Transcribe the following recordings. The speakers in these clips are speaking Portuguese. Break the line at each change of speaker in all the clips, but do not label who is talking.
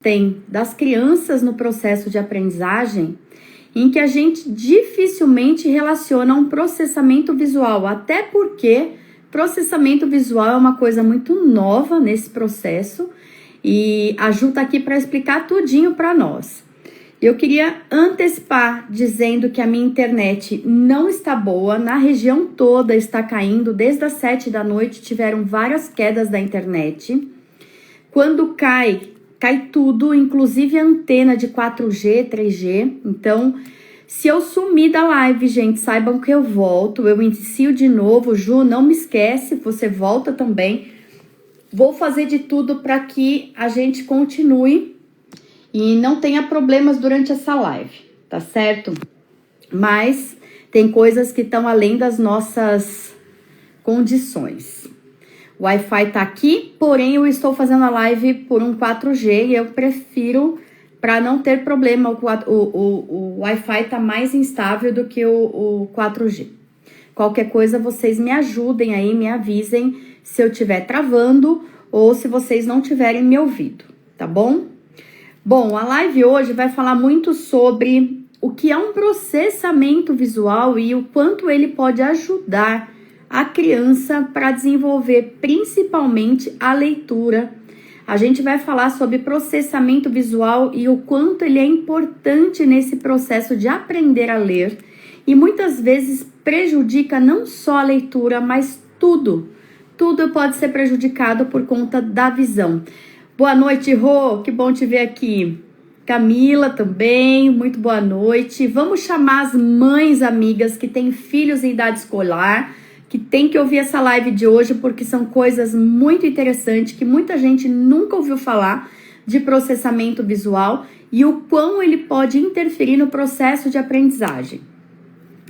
tem das crianças no processo de aprendizagem em que a gente dificilmente relaciona um processamento visual, até porque processamento visual é uma coisa muito nova nesse processo e a Ju tá aqui para explicar tudinho para nós. Eu queria antecipar dizendo que a minha internet não está boa, na região toda está caindo, desde as 7 da noite tiveram várias quedas da internet. Quando cai tudo, inclusive a antena de 4G, 3G. Então, se eu sumir da live, gente, saibam que eu volto, eu inicio de novo. Ju, não me esquece, você volta também. Vou fazer de tudo para que a gente continue e não tenha problemas durante essa live, tá certo? Mas tem coisas que estão além das nossas condições. O Wi-Fi tá aqui, porém eu estou fazendo a live por um 4G e eu prefiro, para não ter problema, o Wi-Fi tá mais instável do que o 4G. Qualquer coisa vocês me ajudem aí, me avisem se eu estiver travando ou se vocês não tiverem me ouvido, tá bom? Bom, a live hoje vai falar muito sobre o que é um processamento visual e o quanto ele pode ajudar a criança para desenvolver principalmente a leitura. A gente vai falar sobre processamento visual e o quanto ele é importante nesse processo de aprender a ler e muitas vezes prejudica não só a leitura, mas tudo. Tudo pode ser prejudicado por conta da visão. Boa noite, Rô, que bom te ver aqui. Camila também, muito boa noite. Vamos chamar as mães amigas que têm filhos em idade escolar, que tem que ouvir essa live de hoje, porque são coisas muito interessantes, que muita gente nunca ouviu falar de processamento visual e o quão ele pode interferir no processo de aprendizagem.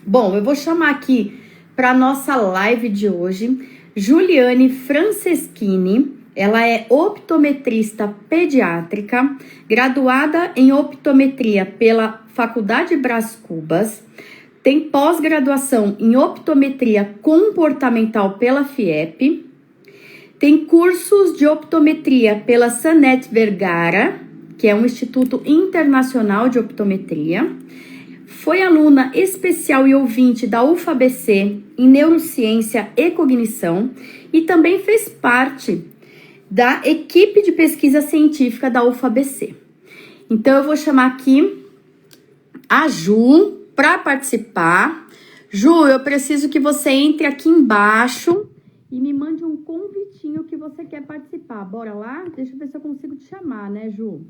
Bom, eu vou chamar aqui para a nossa live de hoje, Juliane Franceschini. Ela é optometrista pediátrica, graduada em optometria pela Faculdade Brás Cubas, tem pós-graduação em optometria comportamental pela FIEP, tem cursos de optometria pela Sanet Vergara, que é um instituto internacional de optometria, foi aluna especial e ouvinte da UFABC em neurociência e cognição e também fez parte da equipe de pesquisa científica da UFABC. Então, eu vou chamar aqui a Ju para participar. Ju, eu preciso que você entre aqui embaixo e me mande um convitinho que você quer participar. Bora lá? Deixa eu ver se eu consigo te chamar, né, Ju?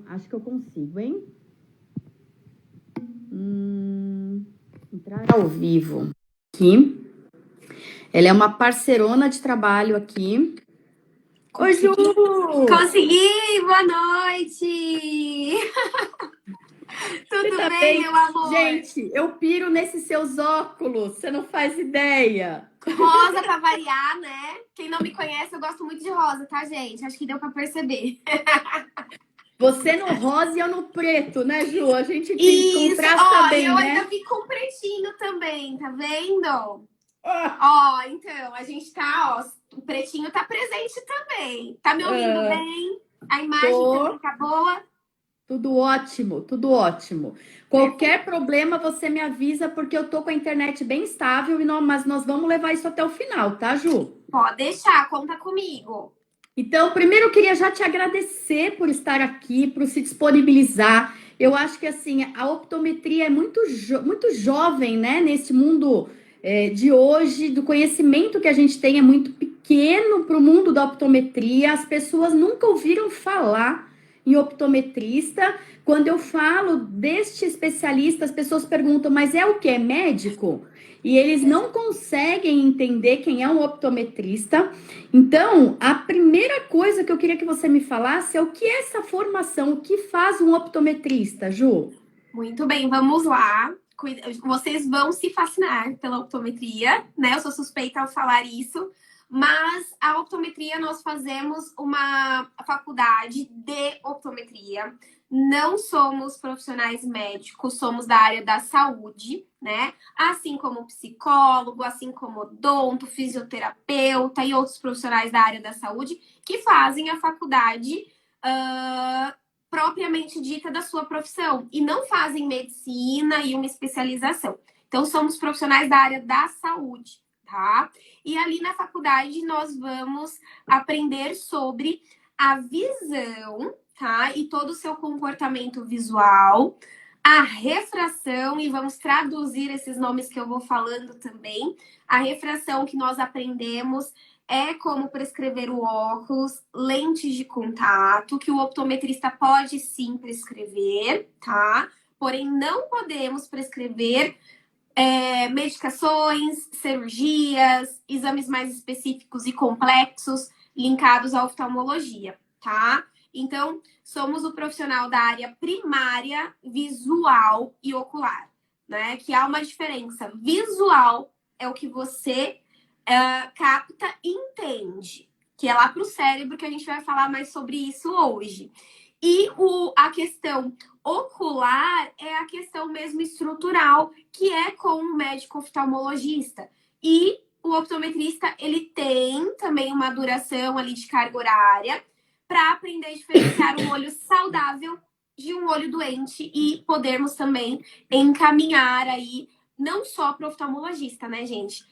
Acho que eu consigo, hein? Entrar ao vivo aqui. Ela é uma parceirona de trabalho aqui. Oi, Ju!
Consegui! Boa noite! Tudo
tá
bem, meu amor?
Gente, eu piro nesses seus óculos, você não faz ideia.
Rosa pra variar, né? Quem não me conhece, eu gosto muito de rosa, tá, gente? Acho que deu pra perceber.
Você no rosa e eu no preto, né, Ju? A gente contrasta bem,
eu
né?
ainda vi com pretinho também, tá vendo? Então, a gente tá, o pretinho tá presente também. Tá me ouvindo bem? A imagem também tá boa?
Tudo ótimo, tudo ótimo. Qualquer problema você me avisa, porque eu tô com a internet bem estável, mas nós vamos levar isso até o final, tá, Ju?
Pode deixar, conta comigo.
Então, primeiro eu queria já te agradecer por estar aqui, por se disponibilizar. Eu acho que, assim, a optometria é muito jovem, né, nesse mundo de hoje, do conhecimento que a gente tem é muito pequeno para o mundo da optometria. As pessoas nunca ouviram falar em optometrista. Quando eu falo deste especialista, as pessoas perguntam, mas é o que? É médico? E eles não conseguem entender quem é um optometrista. Então, a primeira coisa que eu queria que você me falasse é o que é essa formação, o que faz um optometrista, Ju?
Muito bem, vamos lá. Vocês vão se fascinar pela optometria, né? Eu sou suspeita ao falar isso. Mas a optometria, nós fazemos uma faculdade de optometria. Não somos profissionais médicos, somos da área da saúde, né? Assim como psicólogo, assim como odonto, fisioterapeuta e outros profissionais da área da saúde que fazem a faculdade propriamente dita da sua profissão e não fazem medicina e uma especialização. Então, somos profissionais da área da saúde, tá? E ali na faculdade nós vamos aprender sobre a visão, tá? E todo o seu comportamento visual, a refração, e vamos traduzir esses nomes que eu vou falando também. A refração que nós aprendemos é como prescrever o óculos, lentes de contato, que o optometrista pode sim prescrever, tá? Porém, não podemos prescrever medicações, cirurgias, exames mais específicos e complexos linkados à oftalmologia, tá? Então, somos o profissional da área primária, visual e ocular, né? Que há uma diferença. Visual é o que você capta e entende, que é lá para o cérebro, que a gente vai falar mais sobre isso hoje. E a questão ocular é a questão mesmo estrutural, que é com o médico oftalmologista. E o optometrista, ele tem também uma duração ali de carga horária para aprender a diferenciar um olho saudável de um olho doente e podermos também encaminhar aí, não só para o oftalmologista, né, gente?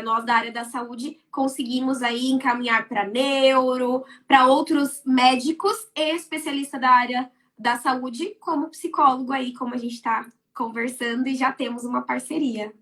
Nós da área da saúde conseguimos aí encaminhar para neuro, para outros médicos e especialistas da área da saúde, como psicólogo aí, como a gente está conversando e já temos uma parceria.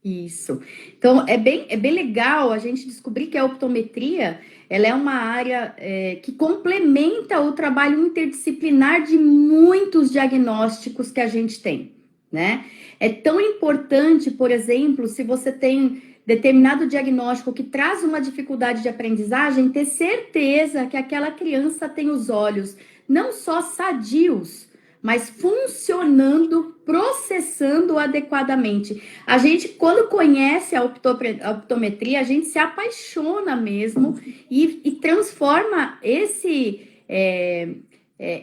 Isso. Então, é bem legal a gente descobrir que a optometria, ela é uma área que complementa o trabalho interdisciplinar de muitos diagnósticos que a gente tem, né? É tão importante, por exemplo, se você tem determinado diagnóstico que traz uma dificuldade de aprendizagem, ter certeza que aquela criança tem os olhos não só sadios, mas funcionando, processando adequadamente. A gente, quando conhece a optometria, a gente se apaixona mesmo e transforma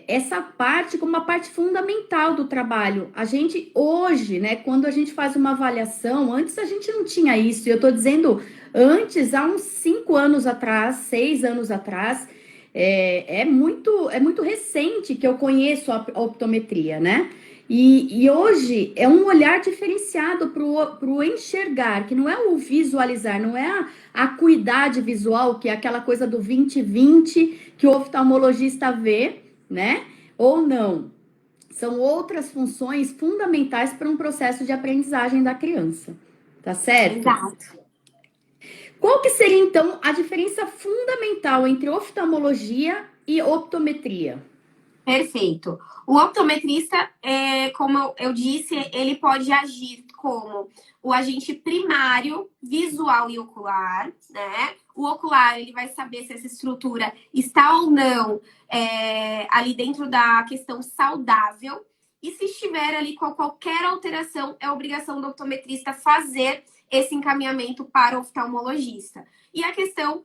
essa parte como uma parte fundamental do trabalho. A gente hoje, né, quando a gente faz uma avaliação, antes a gente não tinha isso, e eu tô dizendo antes, há uns 5 anos atrás, 6 anos atrás, é muito recente que eu conheço a optometria, né? E hoje é um olhar diferenciado para o enxergar, que não é o visualizar, não é a acuidade visual, que é aquela coisa do 20/20 que o oftalmologista vê, né? Ou não. São outras funções fundamentais para um processo de aprendizagem da criança. Tá certo?
Exato.
Qual que seria, então, a diferença fundamental entre oftalmologia e optometria?
Perfeito. O optometrista, como eu disse, ele pode agir como o agente primário, visual e ocular, né? O ocular, ele vai saber se essa estrutura está ou não ali dentro da questão saudável. E se estiver ali com qualquer alteração, é obrigação do optometrista fazer esse encaminhamento para o oftalmologista. E a questão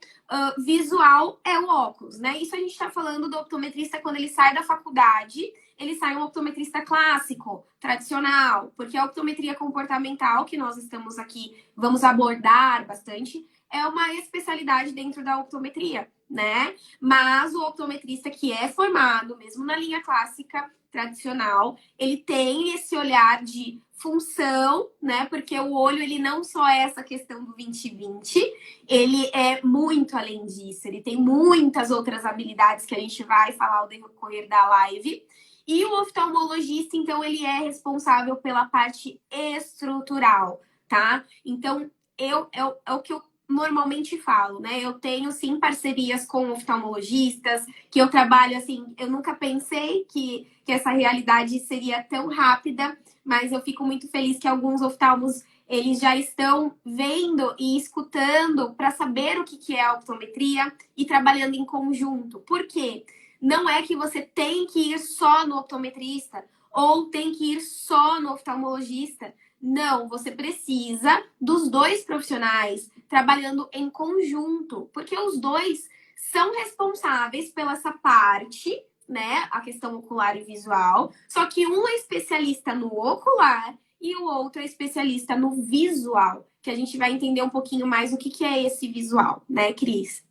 visual é o óculos, né? Isso a gente está falando do optometrista quando ele sai da faculdade, ele sai um optometrista clássico, tradicional, porque a optometria comportamental, que nós estamos aqui, vamos abordar bastante, é uma especialidade dentro da optometria, né? Mas o optometrista que é formado, mesmo na linha clássica, tradicional, ele tem esse olhar de função, né? Porque o olho, ele não só é essa questão do 20/20, ele é muito além disso. Ele tem muitas outras habilidades que a gente vai falar ao decorrer da live. E o oftalmologista, então, ele é responsável pela parte estrutural, tá? Então, é o que eu normalmente falo, né? Eu tenho, sim, parcerias com oftalmologistas, que eu trabalho, assim, eu nunca pensei que essa realidade seria tão rápida, mas eu fico muito feliz que alguns oftalmos, eles já estão vendo e escutando para saber o que é a optometria e trabalhando em conjunto. Por quê? Não é que você tem que ir só no optometrista ou tem que ir só no oftalmologista. Não, você precisa dos dois profissionais trabalhando em conjunto, porque os dois são responsáveis pela essa parte, né? A questão ocular e visual. Só que um é especialista no ocular e o outro é especialista no visual, que a gente vai entender um pouquinho mais o que é esse visual, né, Cris?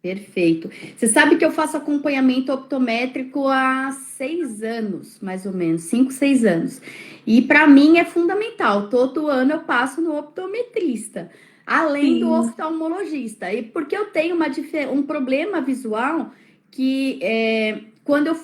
Perfeito. Você sabe que eu faço acompanhamento optométrico há 6 anos, mais ou menos, 5, 6 anos. E para mim é fundamental. Todo ano eu passo no optometrista, além do
Sim.
oftalmologista. E porque eu tenho um problema visual que quando eu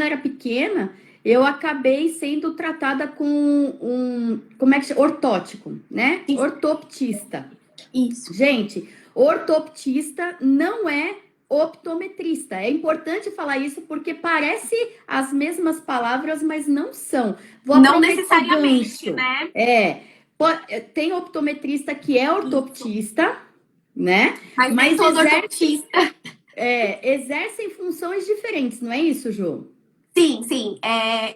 era pequena, eu acabei sendo tratada com como é que chama? Ortótico, né? Ortoptista.
Isso.
Gente, ortoptista não é optometrista. É importante falar isso porque parece as mesmas palavras, mas não são. Vou
Não
aproveitar o
necessariamente,
gancho.
né?
Tem optometrista que é
Isso.
ortoptista, né?
Mas nem
Mas
todo ortoptista.
exercem funções diferentes, não é isso, Ju?
Sim, sim.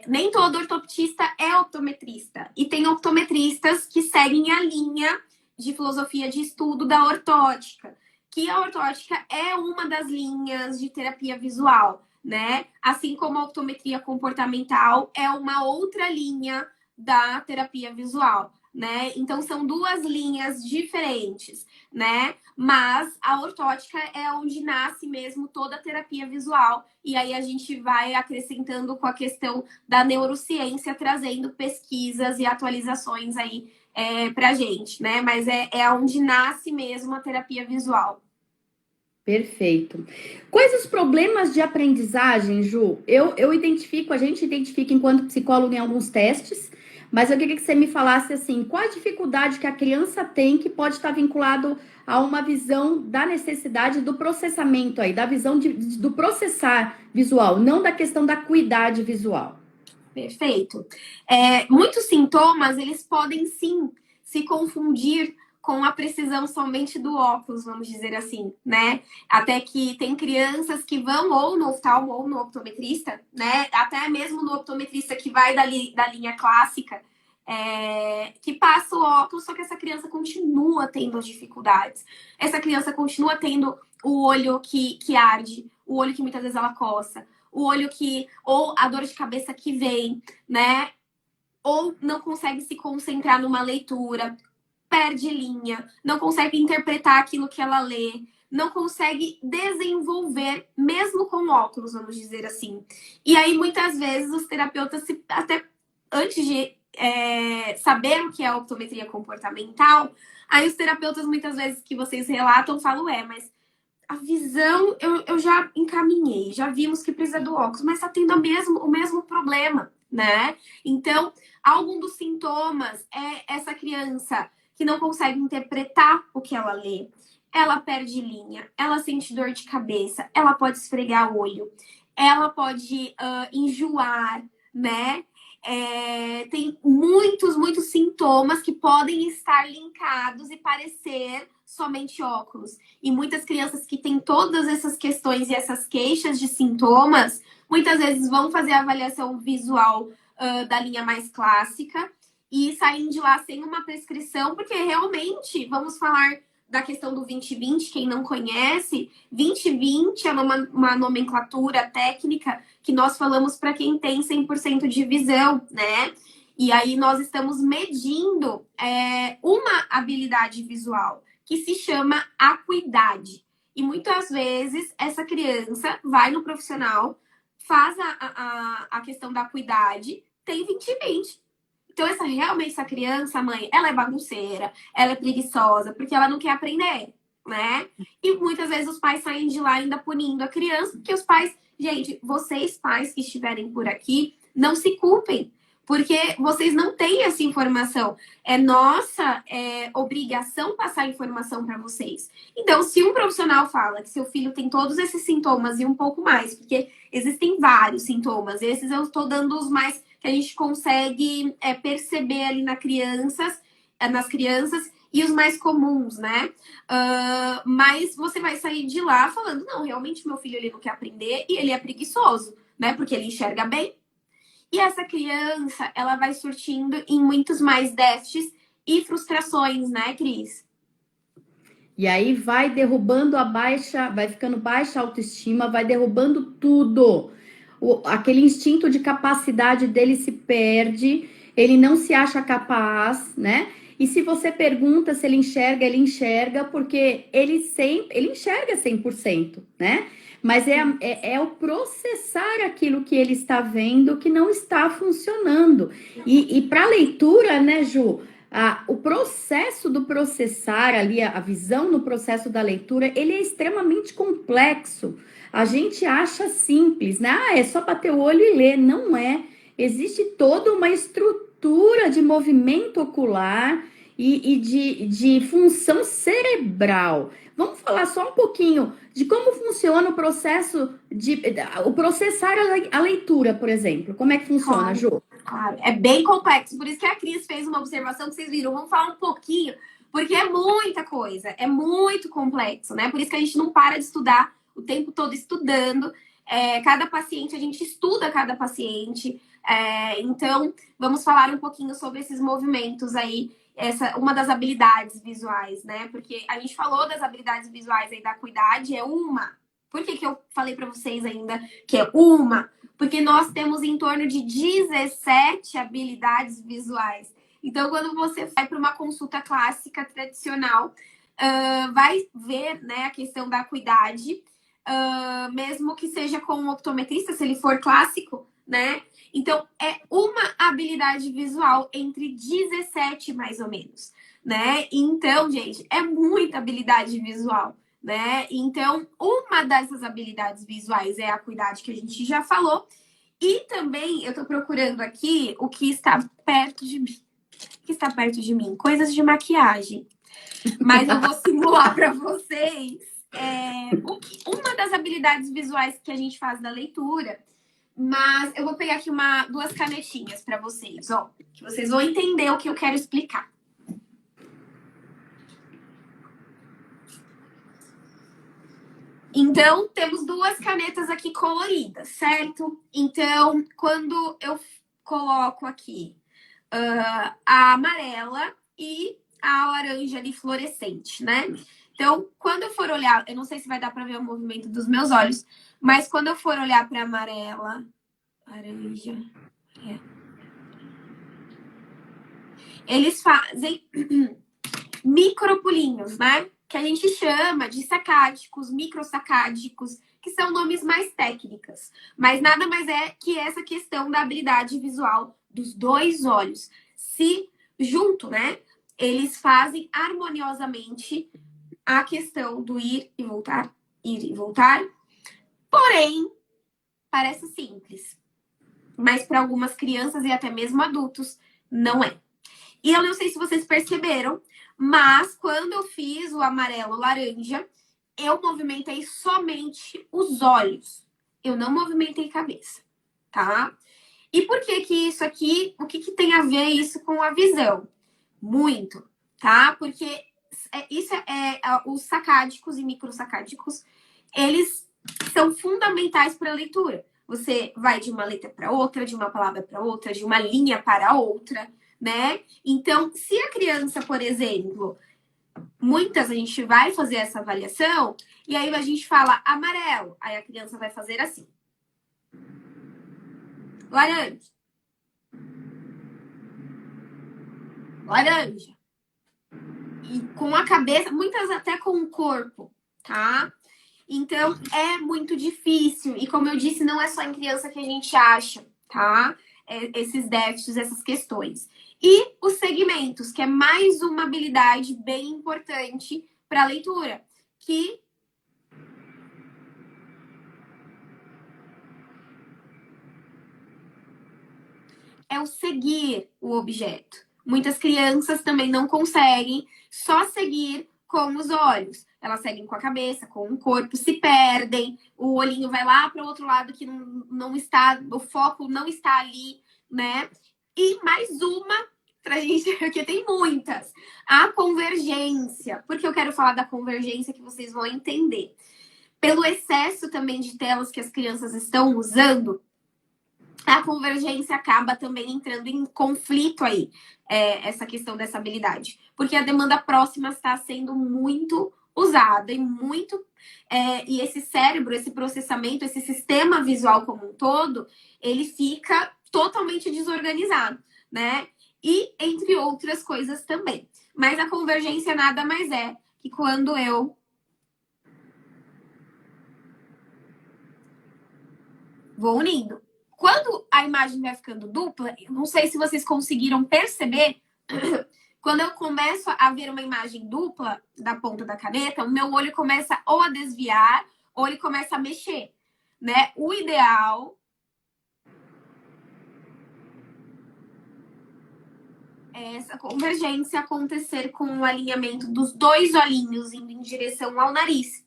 Nem todo ortoptista é optometrista. E tem optometristas que seguem a linha de filosofia de estudo da ortótica, que a ortótica é uma das linhas de terapia visual, né? Assim como a optometria comportamental é uma outra linha da terapia visual, né? Então são duas linhas diferentes, né? Mas a ortótica é onde nasce mesmo toda a terapia visual. E aí a gente vai acrescentando com a questão da neurociência, trazendo pesquisas e atualizações aí pra gente, né? Mas é onde nasce mesmo a terapia visual.
Perfeito. Quais os problemas de aprendizagem, Ju? A gente identifica enquanto psicólogo em alguns testes, mas eu queria que você me falasse assim, qual a dificuldade que a criança tem que pode estar vinculado a uma visão da necessidade do processamento aí, da visão do processar visual, não da questão da acuidade visual.
Perfeito. Muitos sintomas, eles podem sim se confundir com a precisão somente do óculos, vamos dizer assim, né? Até que tem crianças que vão ou no oftalmo ou no optometrista, né? Até mesmo no optometrista que vai da linha clássica, que passa o óculos, só que essa criança continua tendo dificuldades. Essa criança continua tendo o olho que arde, o olho que muitas vezes ela coça, o olho ou a dor de cabeça que vem, né? Ou não consegue se concentrar numa leitura, perde linha, não consegue interpretar aquilo que ela lê, não consegue desenvolver, mesmo com óculos, vamos dizer assim. E aí, muitas vezes, os terapeutas, até antes de saber o que é optometria comportamental, aí os terapeutas, muitas vezes, que vocês relatam, falam, mas a visão eu já encaminhei, já vimos que precisa do óculos, mas está tendo o mesmo problema, né? Então, algum dos sintomas é essa criança que não consegue interpretar o que ela lê. Ela perde linha, ela sente dor de cabeça, ela pode esfregar o olho, ela pode enjoar, né? Tem muitos sintomas que podem estar linkados e parecer somente óculos. E muitas crianças que têm todas essas questões e essas queixas de sintomas, muitas vezes vão fazer a avaliação visual da linha mais clássica e saem de lá sem uma prescrição, porque realmente, vamos falar da questão do 20/20, quem não conhece, 20/20 é uma nomenclatura técnica que nós falamos para quem tem 100% de visão, né? E aí nós estamos medindo uma habilidade visual que se chama acuidade. E muitas vezes essa criança vai no profissional, faz a questão da acuidade, tem 20/20. Então, realmente, essa criança, mãe, ela é bagunceira, ela é preguiçosa, porque ela não quer aprender, né? E muitas vezes os pais saem de lá ainda punindo a criança, porque os pais, gente, vocês pais que estiverem por aqui, não se culpem, porque vocês não têm essa informação. É nossa obrigação passar informação para vocês. Então, se um profissional fala que seu filho tem todos esses sintomas e um pouco mais, porque existem vários sintomas, esses eu estou dando os mais que a gente consegue perceber ali nas crianças e os mais comuns, né? Mas você vai sair de lá falando, não, realmente meu filho ele não quer aprender e ele é preguiçoso, né? Porque ele enxerga bem. E essa criança, ela vai surtindo em muitos mais déficits e frustrações, né, Cris?
E aí vai derrubando vai ficando baixa autoestima, vai derrubando tudo. Aquele instinto de capacidade dele se perde, ele não se acha capaz, né? E se você pergunta se ele enxerga, porque ele enxerga 100%, né? Mas é o processar aquilo que ele está vendo que não está funcionando. E para leitura, né, Ju? O processo do processar ali, a visão no processo da leitura, ele é extremamente complexo. A gente acha simples, né? É só bater o olho e ler. Não é. Existe toda uma estrutura de movimento ocular e de função cerebral. Vamos falar só um pouquinho de como funciona o processo o processar a leitura, por exemplo. Como é que funciona,
Claro,
Ju?
claro. É bem complexo. Por isso que a Cris fez uma observação que vocês viram. Vamos falar um pouquinho, porque é muita coisa. É muito complexo, né? Por isso que a gente não para de estudar o tempo todo estudando. Cada paciente, a gente estuda cada paciente. Então, vamos falar um pouquinho sobre esses movimentos aí. Uma das habilidades visuais, né? Porque a gente falou das habilidades visuais aí da acuidade, é uma. Por que eu falei para vocês ainda que é uma? Porque nós temos em torno de 17 habilidades visuais. Então, quando você vai para uma consulta clássica tradicional, vai ver, né, a questão da acuidade, mesmo que seja com um optometrista, se ele for clássico, né? Então, é uma habilidade visual entre 17, mais ou menos, né? Então, gente, é muita habilidade visual, né? Então, uma dessas habilidades visuais é a acuidade que a gente já falou. E também eu tô procurando aqui o que está perto de mim. O que está perto de mim? Coisas de maquiagem. Mas eu vou simular para vocês uma das habilidades visuais que a gente faz da leitura. Mas eu vou pegar aqui duas canetinhas para vocês, ó, que vocês vão entender o que eu quero explicar. Então, temos duas canetas aqui coloridas, certo? Então, quando eu coloco aqui a amarela e a laranja ali fluorescente, né? Então, quando eu for olhar, eu não sei se vai dar para ver o movimento dos meus olhos, mas quando eu for olhar para amarela, laranja, eles fazem micropulinhos, né? Que a gente chama de sacádicos, microsacádicos, que são nomes mais técnicos. Mas nada mais é que essa questão da habilidade visual dos dois olhos. Se junto, né? Eles fazem harmoniosamente a questão do ir e voltar, ir e voltar. Porém, parece simples. Mas para algumas crianças e até mesmo adultos, não é. E eu não sei se vocês perceberam, mas quando eu fiz o amarelo-laranja, eu movimentei somente os olhos. Eu não movimentei a cabeça, tá? E por que que isso aqui, o que tem a ver isso com a visão? Muito, tá? Porque os sacádicos e microsacádicos, eles são fundamentais para a leitura. Você vai de uma letra para outra, de uma palavra para outra, de uma linha para outra, né? Então, se a criança, por exemplo, muitas a gente vai fazer essa avaliação e aí a gente fala amarelo, aí a criança vai fazer assim. Laranja. Laranja. E com a cabeça, muitas até com o corpo, tá? Então, é muito difícil. E como eu disse, não é só em criança que a gente acha, tá? Esses déficits, essas questões. E os segmentos, que é mais uma habilidade bem importante para a leitura, que é o seguir o objeto. Muitas crianças também não conseguem só seguir com os olhos. Elas seguem com a cabeça, com o corpo, se perdem, o olhinho vai lá para o outro lado que não está, o foco não está ali, né? E mais uma pra gente, porque tem muitas. A convergência. Por que eu quero falar da convergência que vocês vão entender? Pelo excesso também de telas que as crianças estão usando, a convergência acaba também entrando em conflito aí, essa questão dessa habilidade. Porque a demanda próxima está sendo muito usada e esse cérebro, esse processamento, esse sistema visual como um todo, ele fica totalmente desorganizado, né? E entre outras coisas também. Mas a convergência nada mais é que quando eu vou unindo. Quando a imagem vai ficando dupla, não sei se vocês conseguiram perceber, quando eu começo a ver uma imagem dupla da ponta da caneta, o meu olho começa ou a desviar, ou ele começa a mexer, né? O ideal é essa convergência acontecer com o alinhamento dos dois olhinhos indo em direção ao nariz.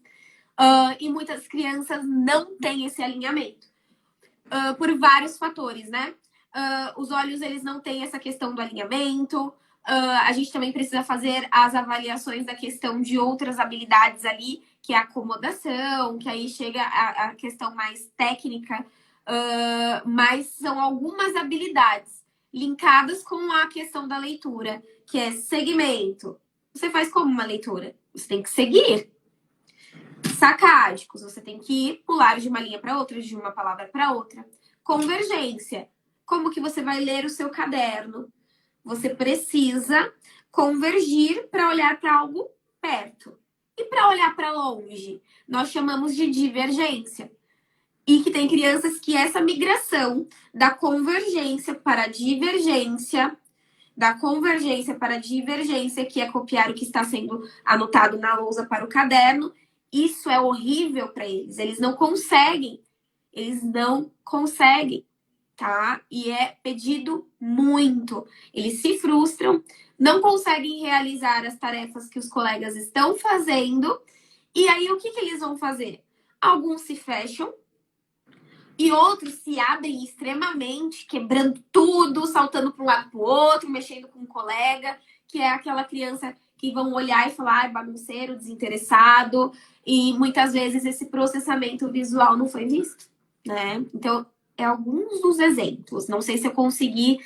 E muitas crianças não têm esse alinhamento. Por vários fatores, né? Os olhos, eles não têm essa questão do alinhamento. A gente também precisa fazer as avaliações da questão de outras habilidades ali, que é a acomodação, que aí chega a questão mais técnica, mas são algumas habilidades linkadas com a questão da leitura, que é segmento. Você faz como uma leitura? Você tem que seguir. Sacádicos, você tem que pular de uma linha para outra, de uma palavra para outra. Convergência, como que você vai ler o seu caderno? Você precisa convergir para olhar para algo perto. E para olhar para longe, nós chamamos de divergência. E que tem crianças que essa migração da convergência para divergência, que é copiar o que está sendo anotado na lousa para o caderno, isso é horrível para eles. Eles não conseguem, tá? E é pedido muito. Eles se frustram, não conseguem realizar as tarefas que os colegas estão fazendo. E aí, o que eles vão fazer? Alguns se fecham e outros se abrem extremamente, quebrando tudo, saltando para um lado para o outro, mexendo com um colega, que é aquela criança que vão olhar e falar, bagunceiro, desinteressado, e muitas vezes esse processamento visual não foi visto, né? Então, alguns dos exemplos. Não sei se eu consegui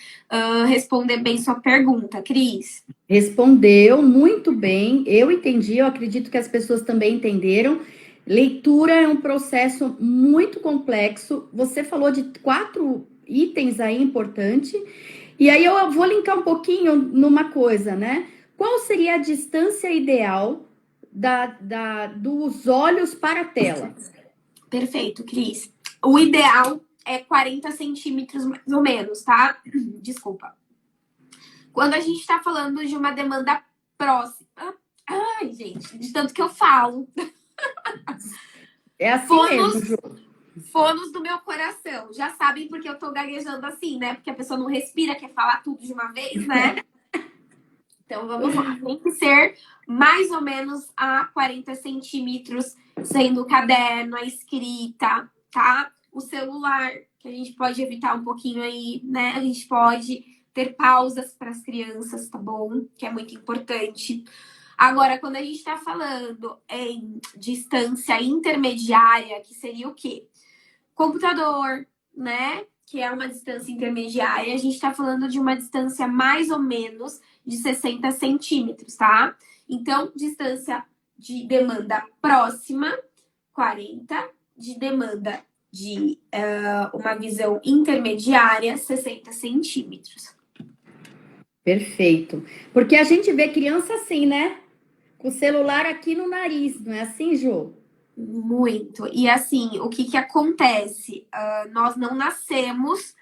responder bem sua pergunta, Cris.
Respondeu muito bem, eu entendi, eu acredito que as pessoas também entenderam. Leitura é um processo muito complexo. Você falou de 4 itens aí importantes. E aí eu vou linkar um pouquinho numa coisa, né? Qual seria a distância ideal dos olhos para a tela?
Perfeito, Cris. O ideal é 40 centímetros mais ou menos, tá? Desculpa. Quando a gente está falando de uma demanda próxima... Ai, gente, de tanto que eu falo.
É assim mesmo, Ju.
Fonos do meu coração. Já sabem porque eu tô gaguejando assim, né? Porque a pessoa não respira, quer falar tudo de uma vez, né? Então, vamos lá. Tem que ser mais ou menos a 40 centímetros, sendo o caderno, a escrita, tá? O celular, que a gente pode evitar um pouquinho aí, né? A gente pode ter pausas para as crianças, tá bom? Que é muito importante. Agora, quando a gente está falando em distância intermediária, que seria o quê? Computador, né? Que é uma distância intermediária, a gente está falando de uma distância mais ou menos de 60 centímetros, tá? Então, distância de demanda próxima, 40, de demanda de uma visão intermediária, 60 centímetros.
Perfeito. Porque a gente vê criança assim, né? Com o celular aqui no nariz, não é assim, Ju?
Muito. E assim, o que acontece? Nós não nascemos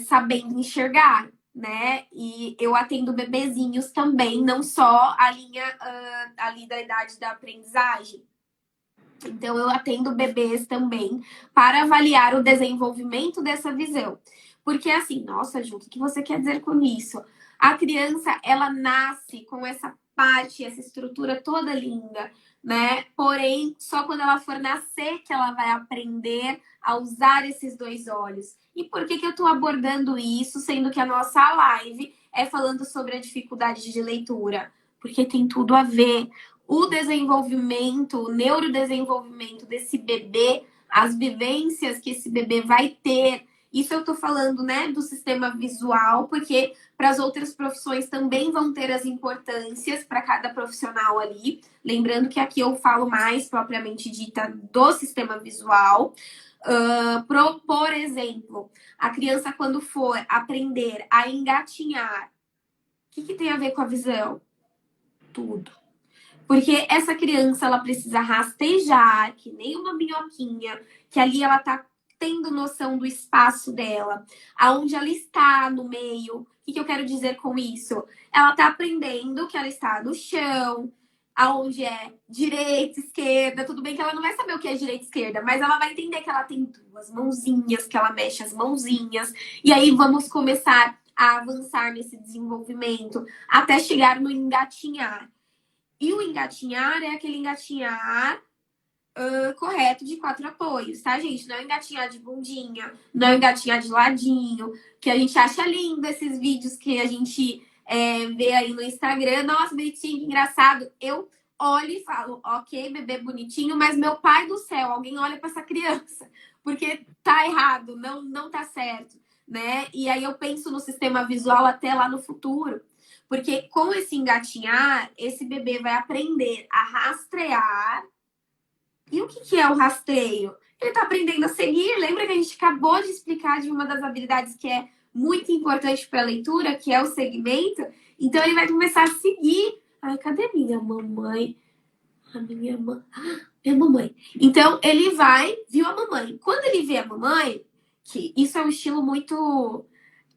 sabendo enxergar, né? E eu atendo bebezinhos também, não só a linha ali da idade da aprendizagem. Então, eu atendo bebês também para avaliar o desenvolvimento dessa visão. Porque assim, nossa, Ju, o que você quer dizer com isso? A criança, ela nasce com essa parte, essa estrutura toda linda, né? Porém, só quando ela for nascer que ela vai aprender a usar esses dois olhos. E por que eu estou abordando isso, sendo que a nossa live é falando sobre a dificuldade de leitura? Porque tem tudo a ver. O desenvolvimento, o neurodesenvolvimento desse bebê, as vivências que esse bebê vai ter Isso eu tô falando, né, do sistema visual, porque para as outras profissões também vão ter as importâncias para cada profissional ali. Lembrando que aqui eu falo mais propriamente dita do sistema visual. Por exemplo, a criança, quando for aprender a engatinhar, o que tem a ver com a visão? Tudo. Porque essa criança, ela precisa rastejar, que nem uma minhoquinha, que ali ela tá tendo noção do espaço dela, aonde ela está no meio. O que eu quero dizer com isso? Ela tá aprendendo que ela está no chão, aonde é direita, esquerda. Tudo bem que ela não vai saber o que é direita e esquerda, mas ela vai entender que ela tem duas mãozinhas, que ela mexe as mãozinhas. E aí vamos começar a avançar nesse desenvolvimento até chegar no engatinhar. E o engatinhar é aquele engatinhar correto de 4 apoios, tá, gente? Não é engatinhar de bundinha, não é engatinhar de ladinho, que a gente acha lindo esses vídeos que a gente vê aí no Instagram. Nossa, bonitinho, que engraçado. Eu olho e falo, ok, bebê bonitinho, mas meu pai do céu, alguém olha para essa criança, porque tá errado, não tá certo, né? E aí eu penso no sistema visual até lá no futuro. Porque com esse engatinhar, esse bebê vai aprender a rastrear. E o que é o rastreio? Ele está aprendendo a seguir. Lembra que a gente acabou de explicar de uma das habilidades que é muito importante para a leitura, que é o segmento? Então ele vai começar a seguir. Ai, cadê minha mamãe? A minha mãe. Minha mamãe. Então ele viu a mamãe. Quando ele vê a mamãe, que isso é um estilo muito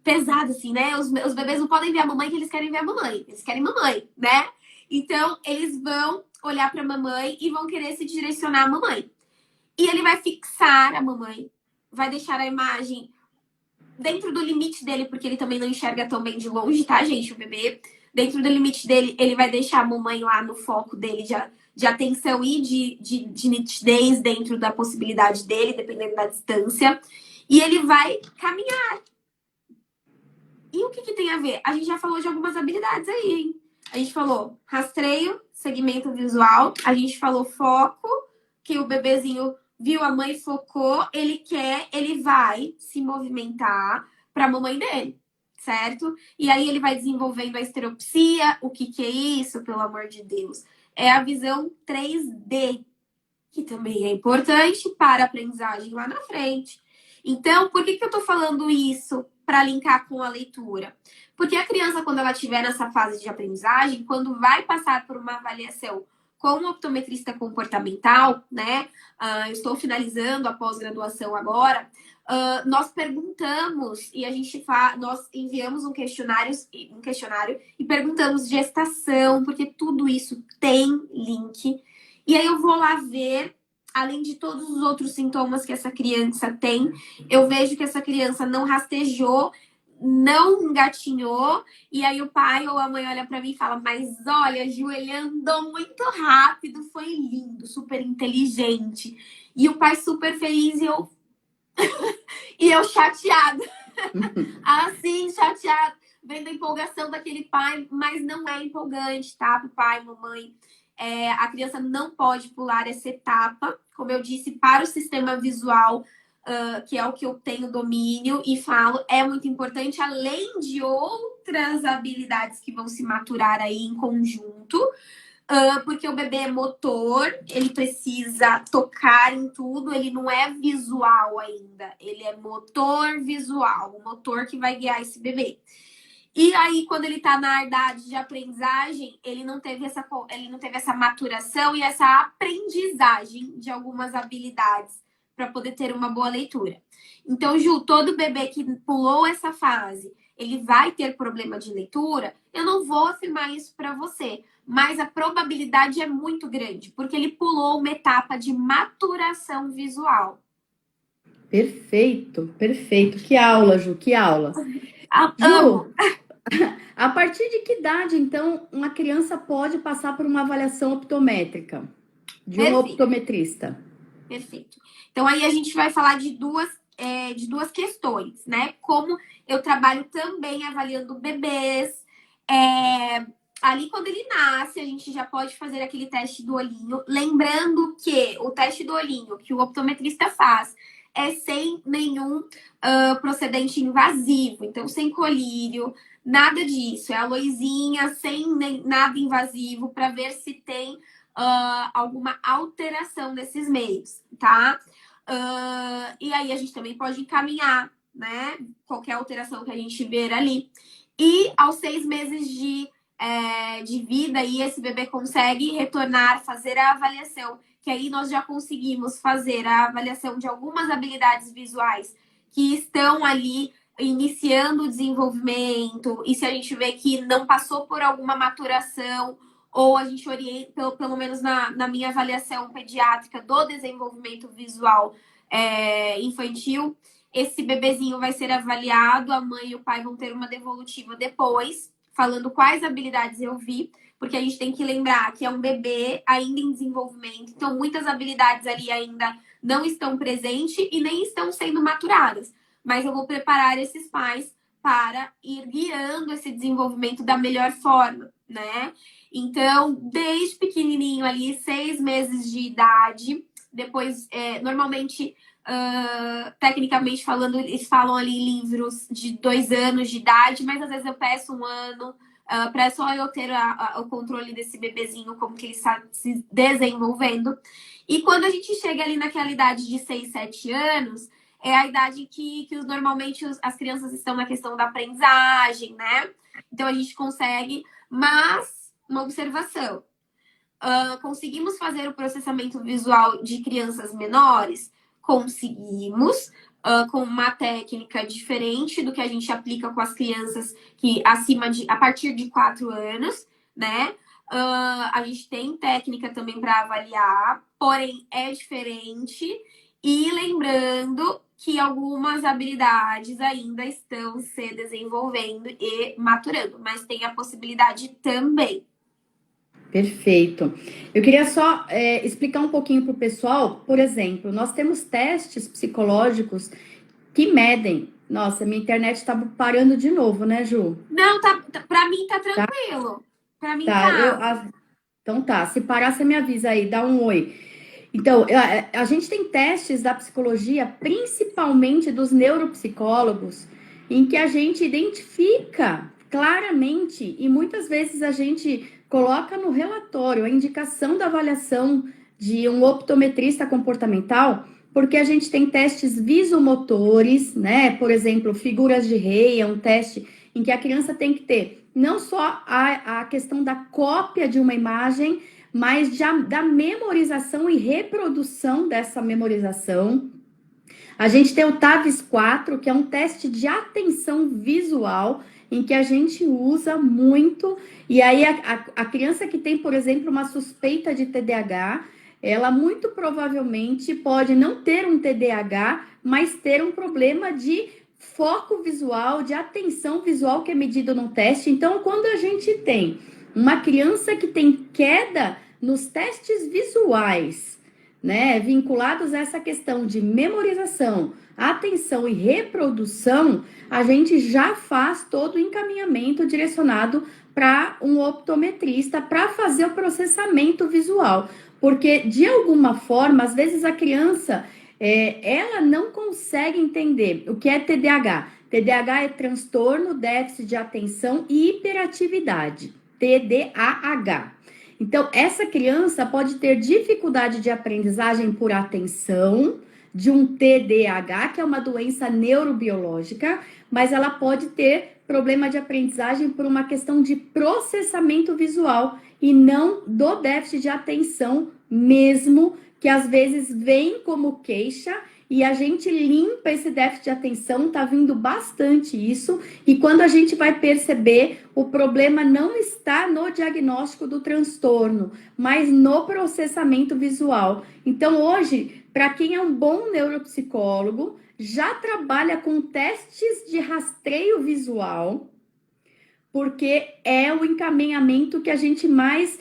pesado, assim, né? Os bebês não podem ver a mamãe que eles querem ver a mamãe. Eles querem mamãe, né? Então, eles vão olhar para a mamãe e vão querer se direcionar à mamãe. E ele vai fixar a mamãe, vai deixar a imagem dentro do limite dele, porque ele também não enxerga tão bem de longe, tá, gente? O bebê, dentro do limite dele, ele vai deixar a mamãe lá no foco dele de atenção e de nitidez dentro da possibilidade dele, dependendo da distância. E ele vai caminhar. E o que tem a ver? A gente já falou de algumas habilidades aí, hein? A gente falou rastreio, segmento visual. A gente falou foco, que o bebezinho viu a mãe, focou, ele vai se movimentar para a mamãe dele, certo? E aí ele vai desenvolvendo a estereopsia. O que é isso, pelo amor de Deus? É a visão 3D, que também é importante para a aprendizagem lá na frente. Então, por que eu estou falando isso para linkar com a leitura? Porque a criança, quando ela estiver nessa fase de aprendizagem, quando vai passar por uma avaliação com um optometrista comportamental, né? Eu estou finalizando a pós-graduação agora. Nós perguntamos e nós enviamos um questionário e perguntamos gestação, porque tudo isso tem link. E aí eu vou lá ver, além de todos os outros sintomas que essa criança tem, eu vejo que essa criança não rastejou, não engatinhou, e aí o pai ou a mãe olha para mim e fala: mas olha, Ju, ele andou muito rápido, foi lindo, super inteligente. E o pai super feliz e eu chateada. Assim, chateada, vendo a empolgação daquele pai, mas não é empolgante, tá? Pro pai, mamãe. A criança não pode pular essa etapa, como eu disse, para o sistema visual, que é o que eu tenho domínio e falo, é muito importante, além de outras habilidades que vão se maturar aí em conjunto, porque o bebê é motor, ele precisa tocar em tudo, ele não é visual ainda, ele é motor visual, o motor que vai guiar esse bebê. E aí, quando ele está na idade de aprendizagem, ele não teve essa maturação e essa aprendizagem de algumas habilidades para poder ter uma boa leitura. Então, Ju, todo bebê que pulou essa fase, ele vai ter problema de leitura? Eu não vou afirmar isso para você, mas a probabilidade é muito grande, porque ele pulou uma etapa de maturação visual.
Perfeito, perfeito. Que aula, Ju, que aula.
Amo.
Ju, a partir de que idade, então, uma criança pode passar por uma avaliação optométrica de um optometrista?
Perfeito. Então, aí a gente vai falar de duas questões, né? Como eu trabalho também avaliando bebês. Ali, quando ele nasce, a gente já pode fazer aquele teste do olhinho. Lembrando que o teste do olhinho que o optometrista faz é sem nenhum procedente invasivo, então sem colírio, nada disso. É a luzinha sem nada invasivo para ver se tem alguma alteração nesses meios, tá? E aí a gente também pode encaminhar, né? Qualquer alteração que a gente ver ali. E aos 6 meses de vida, aí esse bebê consegue retornar, fazer a avaliação, que aí nós já conseguimos fazer a avaliação de algumas habilidades visuais que estão ali iniciando o desenvolvimento, e se a gente vê que não passou por alguma maturação, ou a gente orienta, pelo menos na minha avaliação pediátrica do desenvolvimento visual infantil, esse bebezinho vai ser avaliado, a mãe e o pai vão ter uma devolutiva depois, falando quais habilidades eu vi, porque a gente tem que lembrar que é um bebê ainda em desenvolvimento, então muitas habilidades ali ainda não estão presentes e nem estão sendo maturadas. Mas eu vou preparar esses pais para ir guiando esse desenvolvimento da melhor forma, né? Então, desde pequenininho ali, 6 meses de idade, depois, normalmente, tecnicamente falando, eles falam ali em livros de 2 anos de idade, mas às vezes eu peço 1 ano, para só eu ter o controle desse bebezinho, como que ele está se desenvolvendo. E quando a gente chega ali naquela idade de 6, 7 anos, é a idade que normalmente as crianças estão na questão da aprendizagem, né? Então a gente consegue, mas uma observação. Conseguimos fazer o processamento visual de crianças menores? Conseguimos, com uma técnica diferente do que a gente aplica com as crianças que a partir de 4 anos, né? A gente tem técnica também para avaliar, porém é diferente. E lembrando que algumas habilidades ainda estão se desenvolvendo e maturando, mas tem a possibilidade também.
Perfeito. Eu queria só explicar um pouquinho para o pessoal. Por exemplo, nós temos testes psicológicos que medem. Nossa, minha internet está parando de novo, né, Ju?
Não, para mim tá tranquilo. Para mim
Tá,
tá.
então tá. Se parar, você me avisa aí, dá um oi. Então, a gente tem testes da psicologia, principalmente dos neuropsicólogos, em que a gente identifica claramente e muitas vezes a gente coloca no relatório a indicação da avaliação de um optometrista comportamental, porque a gente tem testes visomotores, né? Por exemplo, figuras de rei é um teste em que a criança tem que ter não só a questão da cópia de uma imagem, mas já da memorização e reprodução dessa memorização. A gente tem o TAVS 4, que é um teste de atenção visual, em que a gente usa muito, e aí a criança que tem, por exemplo, uma suspeita de TDAH, ela muito provavelmente pode não ter um TDAH, mas ter um problema de foco visual, de atenção visual que é medido no teste. Então, quando a gente tem uma criança que tem queda nos testes visuais, né, vinculados a essa questão de memorização, atenção e reprodução, a gente já faz todo o encaminhamento direcionado para um optometrista para fazer o processamento visual, porque de alguma forma, às vezes a criança ela não consegue entender o que é TDAH. TDAH é transtorno, déficit de atenção e hiperatividade, TDAH. Então, essa criança pode ter dificuldade de aprendizagem por atenção, de um TDAH, que é uma doença neurobiológica, mas ela pode ter problema de aprendizagem por uma questão de processamento visual e não do déficit de atenção mesmo, que às vezes vem como queixa e a gente limpa esse déficit de atenção, tá vindo bastante isso, e quando a gente vai perceber, o problema não está no diagnóstico do transtorno, mas no processamento visual. Então, hoje, para quem é um bom neuropsicólogo, já trabalha com testes de rastreio visual, porque é o encaminhamento que a gente mais...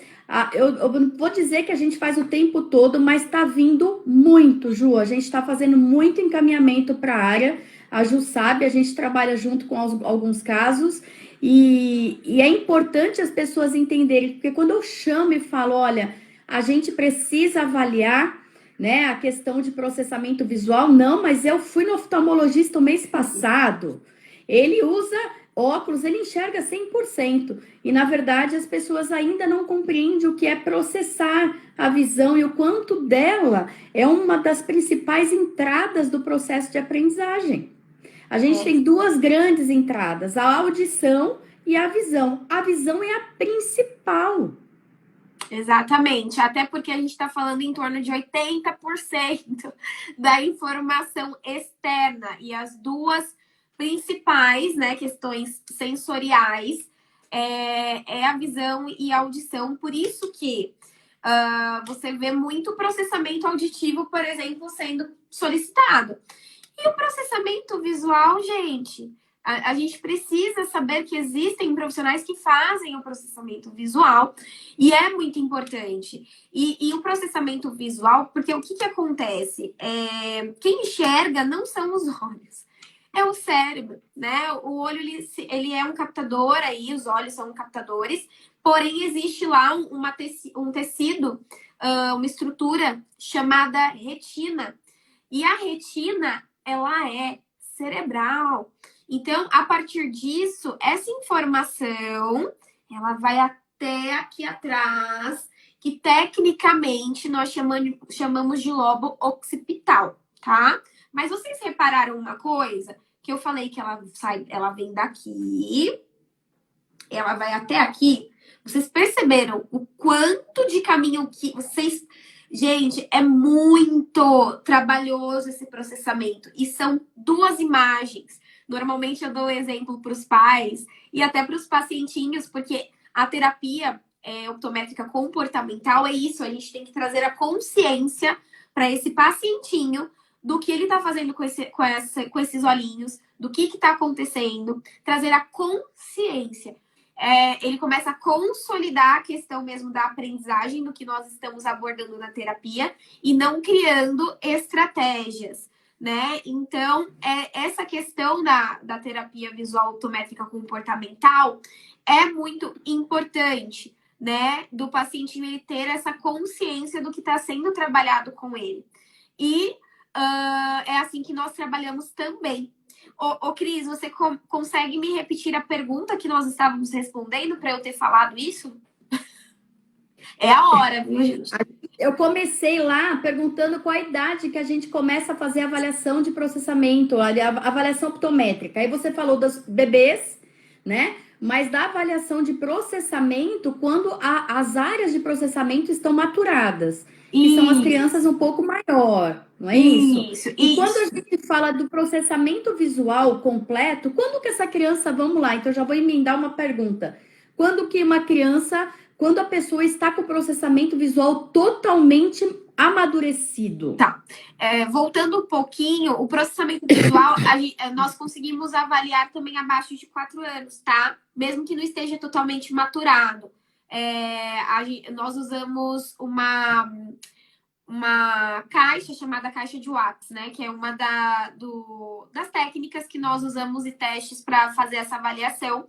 eu não vou dizer que a gente faz o tempo todo, mas está vindo muito, Ju. A gente está fazendo muito encaminhamento para a área. A Ju sabe, a gente trabalha junto com alguns casos. E é importante as pessoas entenderem, porque quando eu chamo e falo, olha, a gente precisa avaliar, né, a questão de processamento visual. Não, mas eu fui no oftalmologista o mês passado. Ele usa óculos, ele enxerga 100%. E, na verdade, as pessoas ainda não compreendem o que é processar a visão e o quanto dela é uma das principais entradas do processo de aprendizagem. A gente tem duas grandes entradas, a audição e a visão. A visão é a principal.
Exatamente, até porque a gente está falando em torno de 80% da informação externa, e as duas principais, né, questões sensoriais é a visão e a audição. Por isso que você vê muito processamento auditivo, por exemplo, sendo solicitado. E o processamento visual, gente, a gente precisa saber que existem profissionais que fazem o processamento visual, e é muito importante. E o processamento visual, porque o que acontece? Quem enxerga não são os olhos, é o cérebro, né? O olho, ele é um captador aí, os olhos são captadores, porém existe lá um tecido, uma estrutura chamada retina. E a retina, ela é cerebral. Então, a partir disso, essa informação, ela vai até aqui atrás, que tecnicamente nós chamamos de lobo occipital, tá? Mas vocês repararam uma coisa? Que eu falei que ela vem daqui, ela vai até aqui. Vocês perceberam o quanto de caminho que vocês... Gente, é muito trabalhoso esse processamento. E são duas imagens. Normalmente eu dou exemplo para os pais e até para os pacientinhos, porque a terapia optométrica comportamental é isso. A gente tem que trazer a consciência para esse pacientinho do que ele está fazendo com esses olhinhos, do que está acontecendo, trazer a consciência. Ele começa a consolidar a questão mesmo da aprendizagem do que nós estamos abordando na terapia e não criando estratégias, né? Então, essa questão da terapia visual optométrica comportamental é muito importante, né? Do paciente ele ter essa consciência do que está sendo trabalhado com ele. E é assim que nós trabalhamos também. Ô, Cris, você consegue me repetir a pergunta que nós estávamos respondendo para eu ter falado isso? É a hora, viu, gente?
Eu comecei lá perguntando qual a idade que a gente começa a fazer a avaliação de processamento, a avaliação optométrica. Aí você falou dos bebês, né? Mas da avaliação de processamento, quando as áreas de processamento estão maturadas. Que são as crianças um pouco maior, não é isso? E quando a gente fala do processamento visual completo, quando que essa criança, vamos lá, então já vou emendar uma pergunta. Quando que uma criança, quando a pessoa está com o processamento visual totalmente amadurecido?
Tá. Voltando um pouquinho, o processamento visual, nós conseguimos avaliar também abaixo de 4 anos, tá? Mesmo que não esteja totalmente maturado. Nós usamos uma caixa chamada caixa de Watts, né? Que é uma das técnicas que nós usamos e testes para fazer essa avaliação.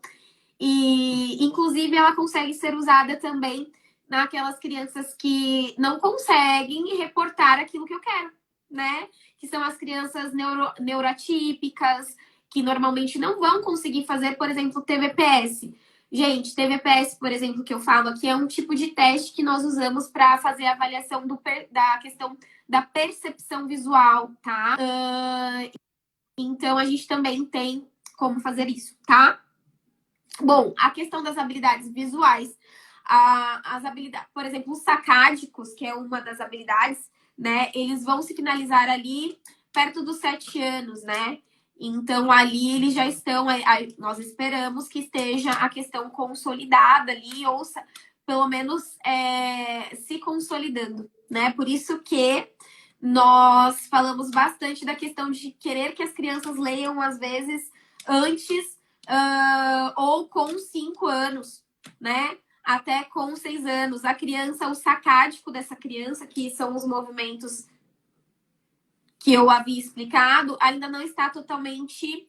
E, inclusive, ela consegue ser usada também naquelas crianças que não conseguem reportar aquilo que eu quero, né? Que são as crianças neuroatípicas, que normalmente não vão conseguir fazer, por exemplo, TVPS. Gente, TVPS, por exemplo, que eu falo aqui, é um tipo de teste que nós usamos para fazer a avaliação da questão da percepção visual, tá? Então, a gente também tem como fazer isso, tá? Bom, a questão das habilidades visuais, as habilidades, por exemplo, os sacádicos, que é uma das habilidades, né? Eles vão se finalizar ali perto dos 7 anos, né? Então, ali eles já estão, nós esperamos que esteja a questão consolidada ali, ou pelo menos se consolidando, né? Por isso que nós falamos bastante da questão de querer que as crianças leiam, às vezes, antes ou com 5 anos, né? Até com 6 anos. A criança, o sacádico dessa criança, que são os movimentos que eu havia explicado, ainda não está totalmente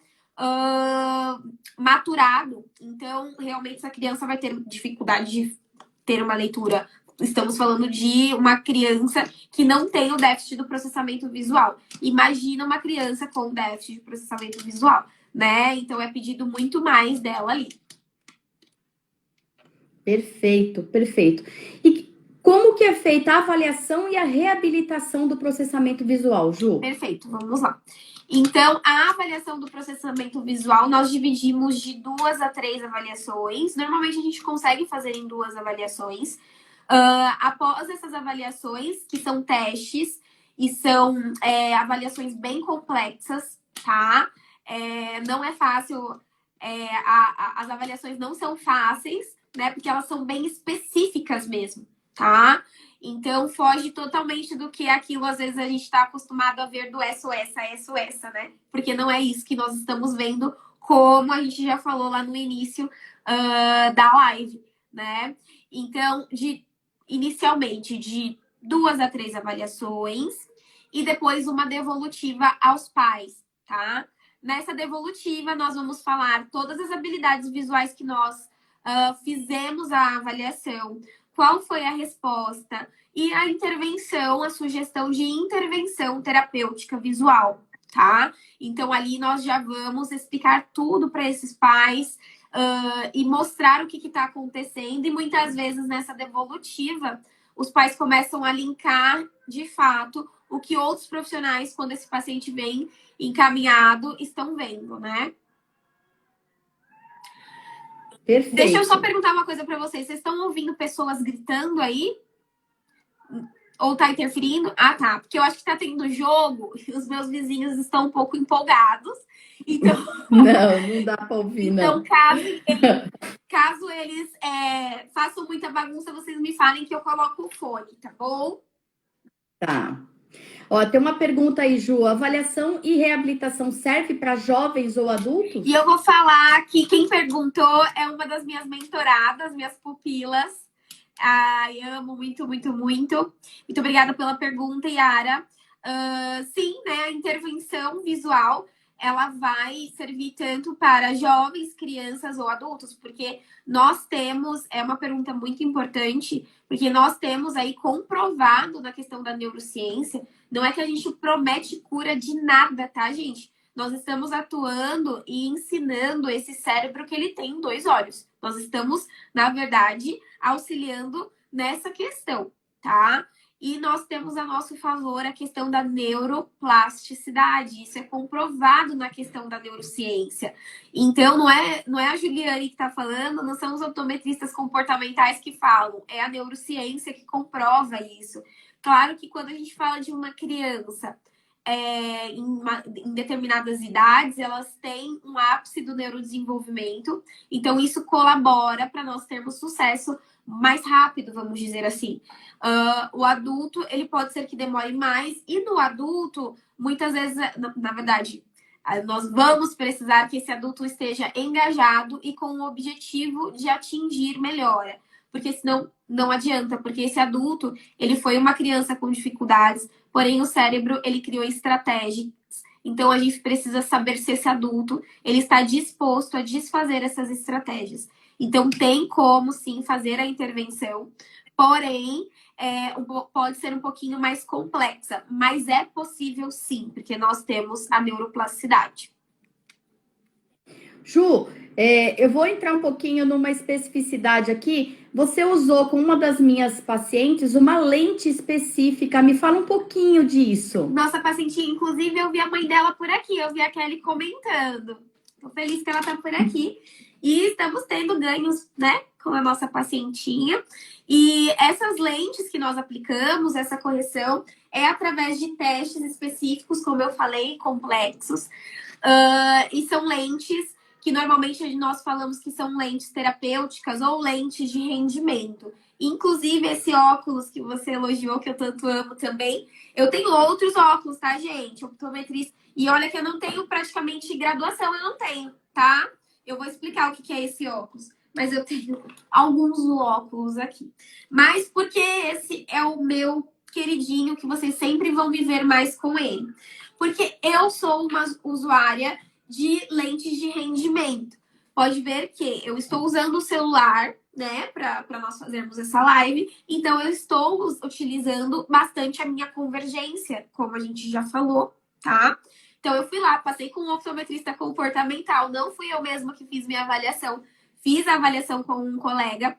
maturado. Então, realmente, essa criança vai ter dificuldade de ter uma leitura estamos falando de uma criança que não tem o déficit do processamento visual. Imagina uma criança com déficit de processamento visual, né? Então é pedido muito mais dela ali.
Perfeito, perfeito. E como que é feita a avaliação e a reabilitação do processamento visual, Ju?
Perfeito, vamos lá. Então, a avaliação do processamento visual, nós dividimos de 2 a 3 avaliações. Normalmente, a gente consegue fazer em 2 avaliações. Após essas avaliações, que são testes e são avaliações bem complexas, tá? Não é fácil, as avaliações não são fáceis, né? Porque elas são bem específicas mesmo, tá? Então, foge totalmente do que aquilo, às vezes, a gente está acostumado a ver do SOS a SOS, né? Porque não é isso que nós estamos vendo, como a gente já falou lá no início da live, né? Então, inicialmente, de 2 a 3 avaliações e depois uma devolutiva aos pais, tá? Nessa devolutiva, nós vamos falar todas as habilidades visuais que nós fizemos a avaliação, qual foi a resposta e a intervenção, a sugestão de intervenção terapêutica visual, tá? Então, ali nós já vamos explicar tudo para esses pais e mostrar o que está acontecendo. E muitas vezes nessa devolutiva, os pais começam a linkar, de fato, o que outros profissionais, quando esse paciente vem encaminhado, estão vendo, né?
Perfeito.
Deixa eu só perguntar uma coisa para vocês. Vocês estão ouvindo pessoas gritando aí? Ou tá interferindo? Ah, tá. Porque eu acho que tá tendo jogo e os meus vizinhos estão um pouco empolgados. Então...
Não dá para ouvir,
então,
não.
Caso eles façam muita bagunça, vocês me falem que eu coloco o fone, tá bom?
Tá. Ó, tem uma pergunta aí, Ju. Avaliação e reabilitação serve para jovens ou adultos?
E eu vou falar que quem perguntou é uma das minhas mentoradas, minhas pupilas. Ai, amo muito, muito, muito. Muito obrigada pela pergunta, Yara. Sim, né? A intervenção visual, ela vai servir tanto para jovens, crianças ou adultos, porque nós temos, é uma pergunta muito importante, porque nós temos aí comprovado na questão da neurociência, não é que a gente promete cura de nada, tá, gente? Nós estamos atuando e ensinando esse cérebro que ele tem 2 olhos. Nós estamos, na verdade, auxiliando nessa questão, tá? E nós temos a nosso favor a questão da neuroplasticidade. Isso é comprovado na questão da neurociência. Então, não é a Juliane que está falando, não são os optometristas comportamentais que falam, é a neurociência que comprova isso. Claro que quando a gente fala de uma criança em determinadas idades, elas têm um ápice do neurodesenvolvimento, então isso colabora para nós termos sucesso mais rápido, vamos dizer assim. O adulto, ele pode ser que demore mais, e no adulto, muitas vezes, na verdade, nós vamos precisar que esse adulto esteja engajado e com o objetivo de atingir melhora, porque senão não adianta, porque esse adulto, ele foi uma criança com dificuldades, porém o cérebro, ele criou estratégias. Então a gente precisa saber se esse adulto, ele está disposto a desfazer essas estratégias. Então tem como sim fazer a intervenção, porém pode ser um pouquinho mais complexa, mas é possível sim, porque nós temos a neuroplasticidade.
Ju, eu vou entrar um pouquinho numa especificidade aqui. Você usou com uma das minhas pacientes uma lente específica. Me fala um pouquinho disso.
Nossa pacientinha, inclusive, eu vi a mãe dela por aqui. Eu vi a Kelly comentando. Tô feliz que ela tá por aqui. E estamos tendo ganhos, né, com a nossa pacientinha. E essas lentes que nós aplicamos, essa correção, é através de testes específicos, como eu falei, complexos. E são lentes que normalmente nós falamos que são lentes terapêuticas ou lentes de rendimento. Inclusive, esse óculos que você elogiou, que eu tanto amo também, eu tenho outros óculos, tá, gente? Optometrista. E olha que eu não tenho praticamente graduação, eu não tenho, tá? Eu vou explicar o que é esse óculos. Mas eu tenho alguns óculos aqui. Mas porque esse é o meu queridinho, que vocês sempre vão me ver mais com ele. Porque eu sou uma usuária de lentes de rendimento. pode ver que eu estou usando o celular, né, para nós fazermos essa live. Então, eu estou utilizando bastante a minha convergência, como a gente já falou, tá? Então, eu fui lá, passei com um optometrista comportamental. Não fui eu mesma que fiz minha avaliação. Fiz a avaliação com um colega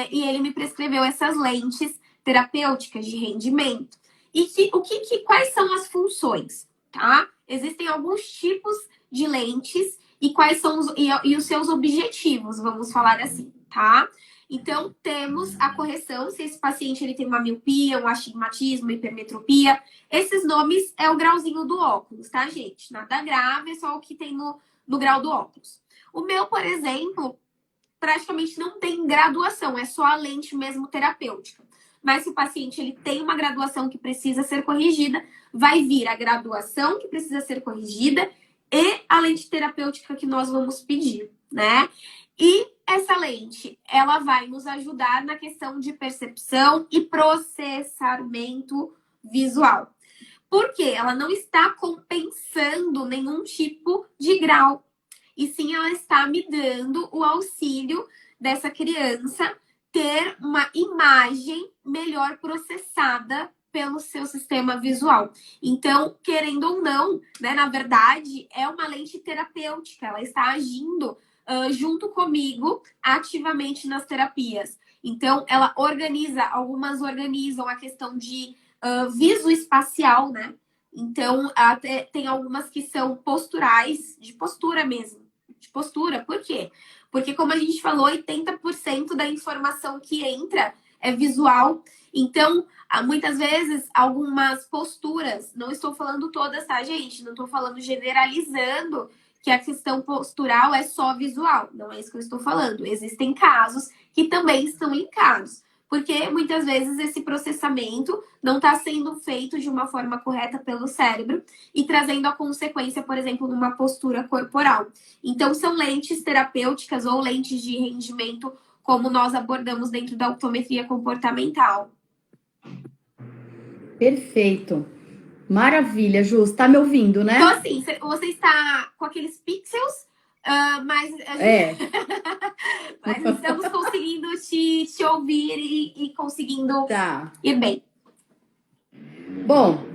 e ele me prescreveu essas lentes terapêuticas de rendimento. E quais são as funções, tá? Existem alguns tipos de lentes e quais são os seus objetivos, vamos falar assim, tá? Então, temos a correção, se esse paciente ele tem uma miopia, um astigmatismo, hipermetropia. Esses nomes é o grauzinho do óculos, tá, gente? Nada grave, é só o que tem no grau do óculos. O meu, por exemplo, praticamente não tem graduação, é só a lente mesmo terapêutica. Mas se o paciente ele tem uma graduação que precisa ser corrigida, vai vir a graduação que precisa ser corrigida e a lente terapêutica que nós vamos pedir, né? E essa lente, ela vai nos ajudar na questão de percepção e processamento visual. Porque ela não está compensando nenhum tipo de grau. E sim, ela está me dando o auxílio dessa criança ter uma imagem melhor processada pelo seu sistema visual. Então, querendo ou não, né, na verdade, é uma lente terapêutica, ela está agindo junto comigo ativamente nas terapias. Então, ela organiza, algumas organizam a questão de visoespacial, né? Então, até tem algumas que são posturais, de postura mesmo. De postura, por quê? Porque, como a gente falou, 80% da informação que entra é visual. Então, muitas vezes, algumas posturas, não estou falando todas, tá, gente? Não estou falando generalizando que a questão postural é só visual. Não é isso que eu estou falando. Existem casos que também estão linkados. Porque muitas vezes esse processamento não está sendo feito de uma forma correta pelo cérebro e trazendo a consequência, por exemplo, numa postura corporal. Então, são lentes terapêuticas ou lentes de rendimento, como nós abordamos dentro da optometria comportamental.
Perfeito. Maravilha, Ju. Está me ouvindo, né?
Então, assim, você está com aqueles pixels, mas, mas estamos conseguindo te ouvir e conseguindo ir bem.
Bom,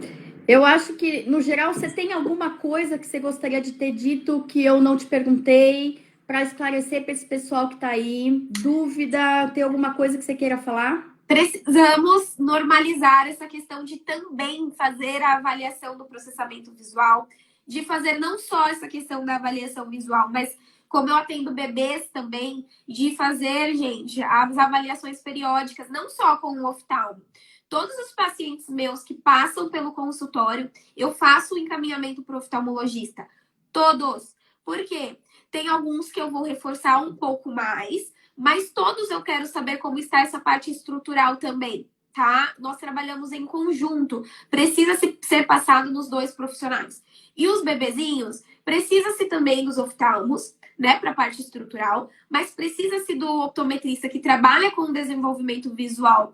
eu acho que, no geral, você tem alguma coisa que você gostaria de ter dito que eu não te perguntei para esclarecer para esse pessoal que está aí? Dúvida? Tem alguma coisa que você queira falar?
Precisamos normalizar essa questão de também fazer a avaliação do processamento visual, de fazer não só essa questão da avaliação visual, mas como eu atendo bebês também, de fazer, gente, as avaliações periódicas, não só com o oftalmo. Todos os pacientes meus que passam pelo consultório, eu faço o encaminhamento para o oftalmologista. Todos. Por quê? Tem alguns que eu vou reforçar um pouco mais, mas todos eu quero saber como está essa parte estrutural também, tá? Nós trabalhamos em conjunto. Precisa ser passado nos dois profissionais. E os bebezinhos, precisa-se também dos oftalmos, né, para a parte estrutural, mas precisa-se do optometrista que trabalha com o desenvolvimento visual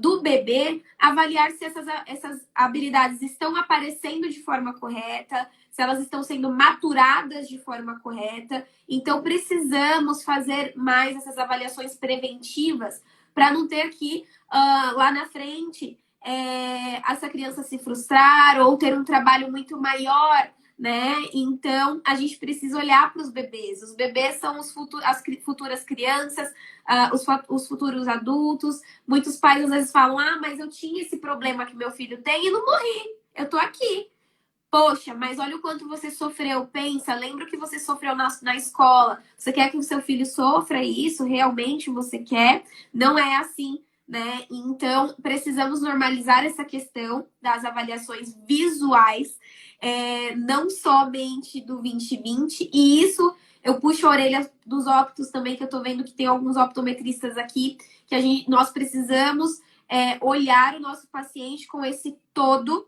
do bebê, avaliar se essas habilidades estão aparecendo de forma correta, se elas estão sendo maturadas de forma correta. Então, precisamos fazer mais essas avaliações preventivas para não ter que, lá na frente, essa criança se frustrar ou ter um trabalho muito maior, né? Então, a gente precisa olhar para os bebês. Os bebês são as futuras crianças, os futuros adultos. Muitos pais às vezes falam: mas eu tinha esse problema que meu filho tem e não morri. Eu tô aqui. Poxa, mas olha o quanto você sofreu. Pensa, lembra o que você sofreu na escola. Você quer que o seu filho sofra isso? Realmente você quer? Não é assim, né? Então, precisamos normalizar essa questão das avaliações visuais, não somente do 2020. E isso, eu puxo a orelha dos optos também, que eu tô vendo que tem alguns optometristas aqui, que nós precisamos olhar o nosso paciente com esse todo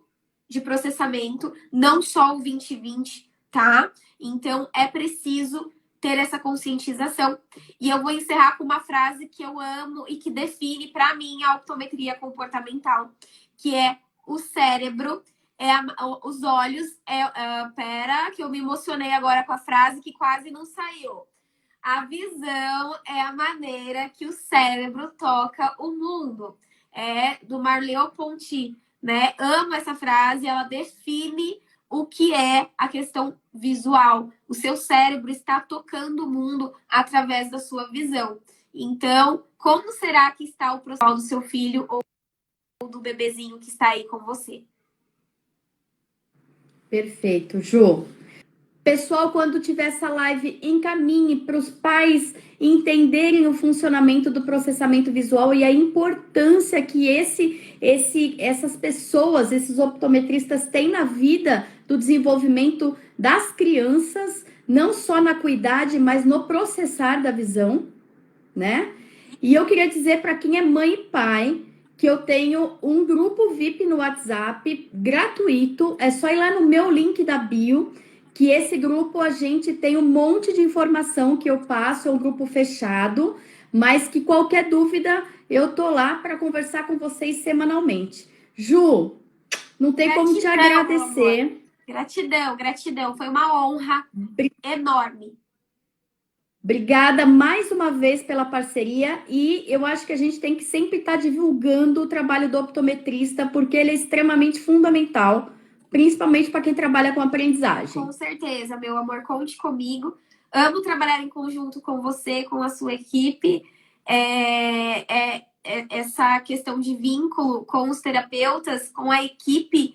de processamento, não só o 2020, tá? Então, é preciso ter essa conscientização. E eu vou encerrar com uma frase que eu amo e que define, para mim, a optometria comportamental, que é: o cérebro, os olhos, pera, que eu me emocionei agora com a frase que quase não saiu. A visão é a maneira que o cérebro toca o mundo. É do Merleau-Ponty, né? Amo essa frase, ela define o que é a questão visual. O seu cérebro está tocando o mundo através da sua visão. Então, como será que está o processo do seu filho ou do bebezinho que está aí com você?
Perfeito, Ju. Pessoal, quando tiver essa live, encaminhe para os pais entenderem o funcionamento do processamento visual e a importância que essas pessoas, esses optometristas têm na vida do desenvolvimento das crianças, não só na acuidade, mas no processar da visão, né? E eu queria dizer para quem é mãe e pai que eu tenho um grupo VIP no WhatsApp gratuito, é só ir lá no meu link da bio, que esse grupo a gente tem um monte de informação que eu passo, é um grupo fechado, mas que qualquer dúvida eu tô lá para conversar com vocês semanalmente. Ju, não tem como te agradecer.
Gratidão, gratidão. Foi uma honra enorme.
Obrigada mais uma vez pela parceria e eu acho que a gente tem que sempre estar divulgando o trabalho do optometrista porque ele é extremamente fundamental, principalmente para quem trabalha com aprendizagem.
Com certeza, meu amor, conte comigo. Amo trabalhar em conjunto com você, com a sua equipe. Essa questão de vínculo com os terapeutas, com a equipe.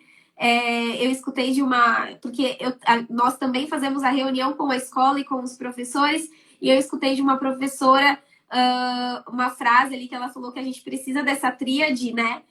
Eu escutei de uma... Porque nós também fazemos a reunião com a escola e com os professores, e eu escutei de uma professora uma frase ali que ela falou que a gente precisa dessa tríade, né?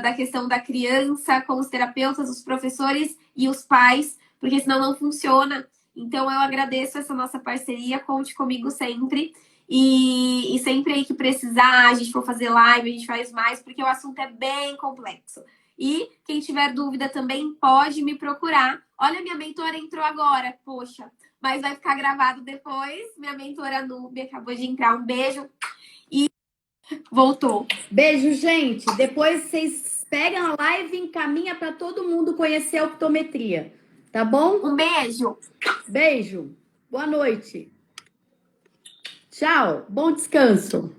Da questão da criança com os terapeutas, os professores e os pais, porque senão não funciona. Então eu agradeço essa nossa parceria, conte comigo sempre. E sempre aí que precisar, a gente for fazer live, a gente faz mais, porque o assunto é bem complexo. E quem tiver dúvida também pode me procurar. Olha, minha mentora entrou agora, poxa, mas vai ficar gravado depois. Minha mentora Nube acabou de entrar. Um beijo e voltou.
Beijo, gente. Depois vocês pegam a live e encaminha para todo mundo conhecer a optometria. Tá bom?
Um beijo.
Beijo. Boa noite. Tchau. Bom descanso.